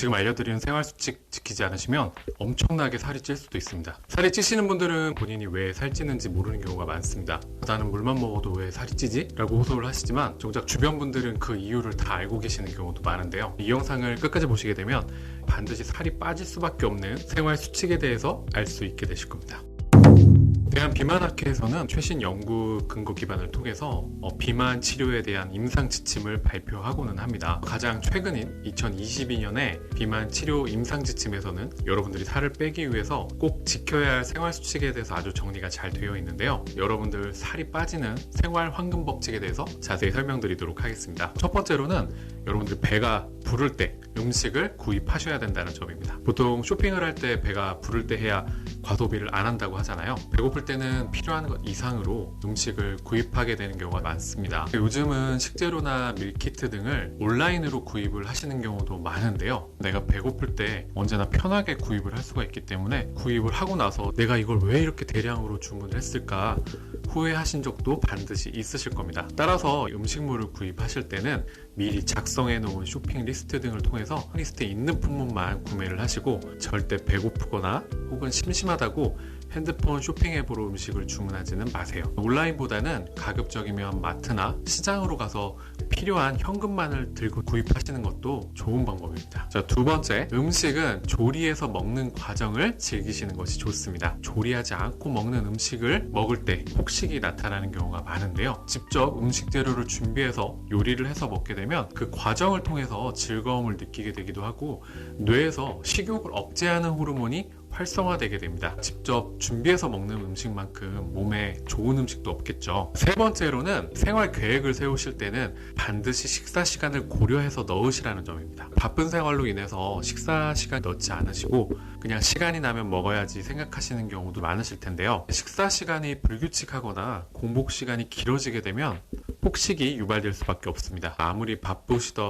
지금 알려드리는 생활수칙 지키지 않으시면 엄청나게 살이 찔 수도 있습니다. 살이 찌시는 분들은 본인이 왜 살찌는지 모르는 경우가 많습니다. 나는 물만 먹어도 왜 살이 찌지? 라고 호소를 하시지만 정작 주변 분들은 그 이유를 다 알고 계시는 경우도 많은데요. 이 영상을 끝까지 보시게 되면 반드시 살이 빠질 수밖에 없는 생활수칙에 대해서 알 수 있게 되실 겁니다. 대한비만학회에서는 최신 연구 근거 기반을 통해서 비만 치료에 대한 임상 지침을 발표하고는 합니다. 가장 최근인 2022년에 비만 치료 임상 지침에서는 여러분들이 살을 빼기 위해서 꼭 지켜야 할 생활 수칙에 대해서 아주 정리가 잘 되어 있는데요. 여러분들 살이 빠지는 생활 황금 법칙에 대해서 자세히 설명드리도록 하겠습니다. 첫 번째로는 여러분들이 배가 부를 때 음식을 구입하셔야 된다는 점입니다. 보통 쇼핑을 할 때 배가 부를 때 해야 과소비를 안 한다고 하잖아요. 배고플 때는 필요한 것 이상으로 음식을 구입하게 되는 경우가 많습니다. 요즘은 식재료나 밀키트 등을 온라인으로 구입을 하시는 경우도 많은데요. 내가 배고플 때 언제나 편하게 구입을 할 수가 있기 때문에 구입을 하고 나서 내가 이걸 왜 이렇게 대량으로 주문을 했을까 후회하신 적도 반드시 있으실 겁니다. 따라서 음식물을 구입하실 때는 미리 작성해 놓은 쇼핑 리스트 등을 통해서 리스트에 있는 품목만 구매를 하시고 절대 배고프거나 혹은 심심하다고 핸드폰 쇼핑 앱으로 음식을 주문하지는 마세요. 온라인보다는 가급적이면 마트나 시장으로 가서 필요한 현금만을 들고 구입하시는 것도 좋은 방법입니다. 자, 두 번째, 음식은 조리해서 먹는 과정을 즐기시는 것이 좋습니다. 조리하지 않고 먹는 음식을 먹을 때 폭식이 나타나는 경우가 많은데요. 직접 음식 재료를 준비해서 요리를 해서 먹게 되면 그 과정을 통해서 즐거움을 느끼게 되기도 하고 뇌에서 식욕을 억제하는 호르몬이 활성화되게 됩니다. 직접 준비해서 먹는 음식만큼 몸에 좋은 음식도 없겠죠. 세 번째로는 생활 계획을 세우실 때는 반드시 식사 시간을 고려해서 넣으시라는 점입니다. 바쁜 생활로 인해서 식사 시간 넣지 않으시고 그냥 시간이 나면 먹어야지 생각하시는 경우도 많으실 텐데요. 식사 시간이 불규칙하거나 공복 시간이 길어지게 되면 폭식이 유발될 수밖에 없습니다. 아무리 바쁘시다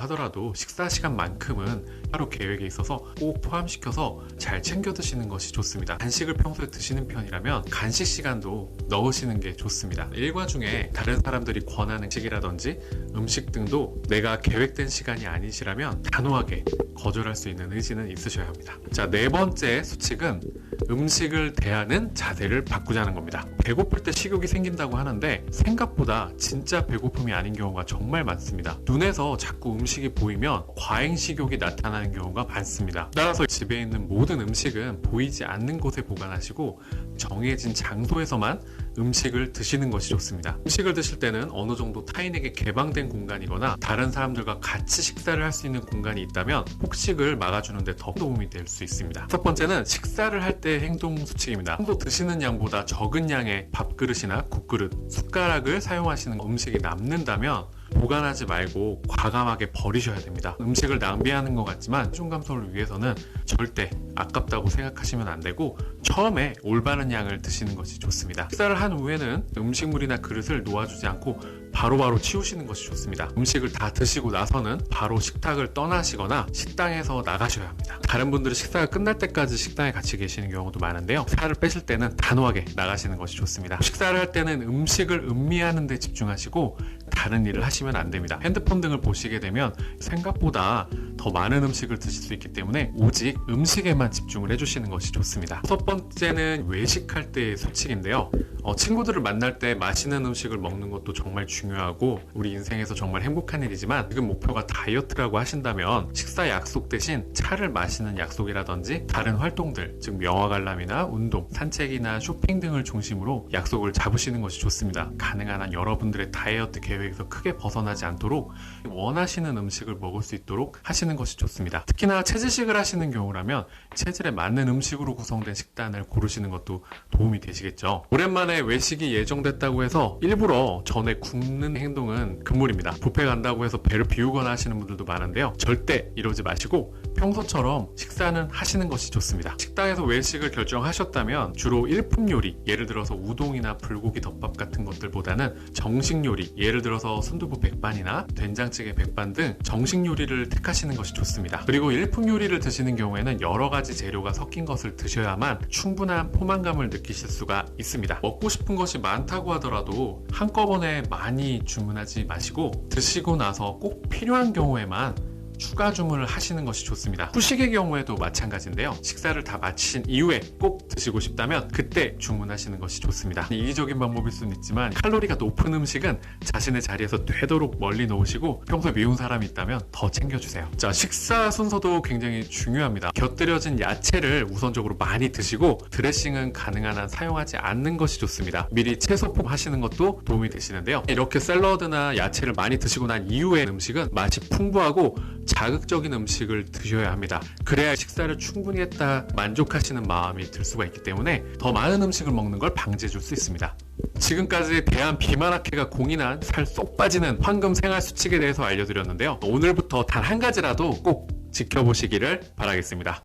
하더라도 식사 시간만큼은 하루 계획에 있어서 꼭 포함시켜서 잘 챙겨 드시는 것이 좋습니다. 간식을 평소에 드시는 편이라면 간식 시간도 넣으시는 게 좋습니다. 일과 중에 다른 사람들이 권하는 음식이라든지 음식 등도 내가 계획된 시간이 아니시라면 단호하게 거절할 수 있는 의지는 있으셔야 합니다. 자, 네 번째 수칙은 음식을 대하는 자세를 바꾸자는 겁니다. 배고플 때 식욕이 생긴다고 하는데 생각보다 진짜 배고픔이 아닌 경우가 정말 많습니다. 눈에서 자꾸 음식이 보이면 과잉 식욕이 나타나는 경우가 많습니다. 따라서 집에 있는 모든 음식은 보이지 않는 곳에 보관하시고 정해진 장소에서만 음식을 드시는 것이 좋습니다. 음식을 드실 때는 어느 정도 타인에게 개방된 공간이거나 다른 사람들과 같이 식사를 할 수 있는 공간이 있다면 폭식을 막아주는 데 더 도움이 될 수 있습니다. 첫 번째는 식사를 할 때 행동 수칙입니다. 평소 드시는 양보다 적은 양의 밥그릇이나 국그릇, 숟가락을 사용하시는 음식이 남는다면 보관하지 말고 과감하게 버리셔야 됩니다. 음식을 낭비하는 것 같지만 체중 감소를 위해서는 절대 아깝다고 생각하시면 안 되고 처음에 올바른 양을 드시는 것이 좋습니다. 식사를 한 후에는 음식물이나 그릇을 놓아주지 않고 바로바로 치우시는 것이 좋습니다. 음식을 다 드시고 나서는 바로 식탁을 떠나시거나 식당에서 나가셔야 합니다. 다른 분들은 식사가 끝날 때까지 식당에 같이 계시는 경우도 많은데요. 살을 빼실 때는 단호하게 나가시는 것이 좋습니다. 식사를 할 때는 음식을 음미하는 데 집중하시고 다른 일을 하시면 안 됩니다. 핸드폰 등을 보시게 되면 생각보다 더 많은 음식을 드실 수 있기 때문에 오직 음식에만 집중을 해주시는 것이 좋습니다. 첫 번째는 외식할 때의 수칙인데요. 친구들을 만날 때 맛있는 음식을 먹는 것도 정말 중요하고 우리 인생에서 정말 행복한 일이지만 지금 목표가 다이어트라고 하신다면 식사 약속 대신 차를 마시는 약속이라든지 다른 활동들, 즉 영화 관람이나 운동, 산책이나 쇼핑 등을 중심으로 약속을 잡으시는 것이 좋습니다. 가능한 한 여러분들의 다이어트 계획에서 크게 벗어나지 않도록 원하시는 음식을 먹을 수 있도록 하시는 것이 좋습니다. 특히나 체질식을 하시는 경우라면 체질에 맞는 음식으로 구성된 식단을 고르시는 것도 도움이 되시겠죠. 오랜만에 외식이 예정됐다고 해서 일부러 전에 굶는 행동은 금물입니다. 뷔페 간다고 해서 배를 비우거나 하시는 분들도 많은데요. 절대 이러지 마시고 평소처럼 식사는 하시는 것이 좋습니다. 식당에서 외식을 결정하셨다면 주로 일품 요리, 예를 들어서 우동이나 불고기 덮밥 같은 것들보다는 정식 요리, 예를 들어서 순두부 백반이나 된장찌개 백반 등 정식 요리를 택하시는 것이 좋습니다. 그리고 일품 요리를 드시는 경우에는 여러 가지 재료가 섞인 것을 드셔야만 충분한 포만감을 느끼실 수가 있습니다. 먹고 싶은 것이 많다고 하더라도 한꺼번에 많이 주문하지 마시고 드시고 나서 꼭 필요한 경우에만 추가 주문을 하시는 것이 좋습니다. 후식의 경우에도 마찬가지인데요. 식사를 다 마친 이후에 꼭 드시고 싶다면 그때 주문하시는 것이 좋습니다. 이기적인 방법일 수는 있지만 칼로리가 높은 음식은 자신의 자리에서 되도록 멀리 놓으시고 평소에 미운 사람이 있다면 더 챙겨주세요. 자, 식사 순서도 굉장히 중요합니다. 곁들여진 야채를 우선적으로 많이 드시고 드레싱은 가능한 한 사용하지 않는 것이 좋습니다. 미리 채소 포 하시는 것도 도움이 되시는데요. 이렇게 샐러드나 야채를 많이 드시고 난 이후의 음식은 맛이 풍부하고 자극적인 음식을 드셔야 합니다. 그래야 식사를 충분히 했다 만족하시는 마음이 들 수가 있기 때문에 더 많은 음식을 먹는 걸 방지해 줄 수 있습니다. 지금까지 대한 비만학회가 공인한 살 쏙 빠지는 황금 생활 수칙에 대해서 알려드렸는데요. 오늘부터 단 한 가지라도 꼭 지켜보시기를 바라겠습니다.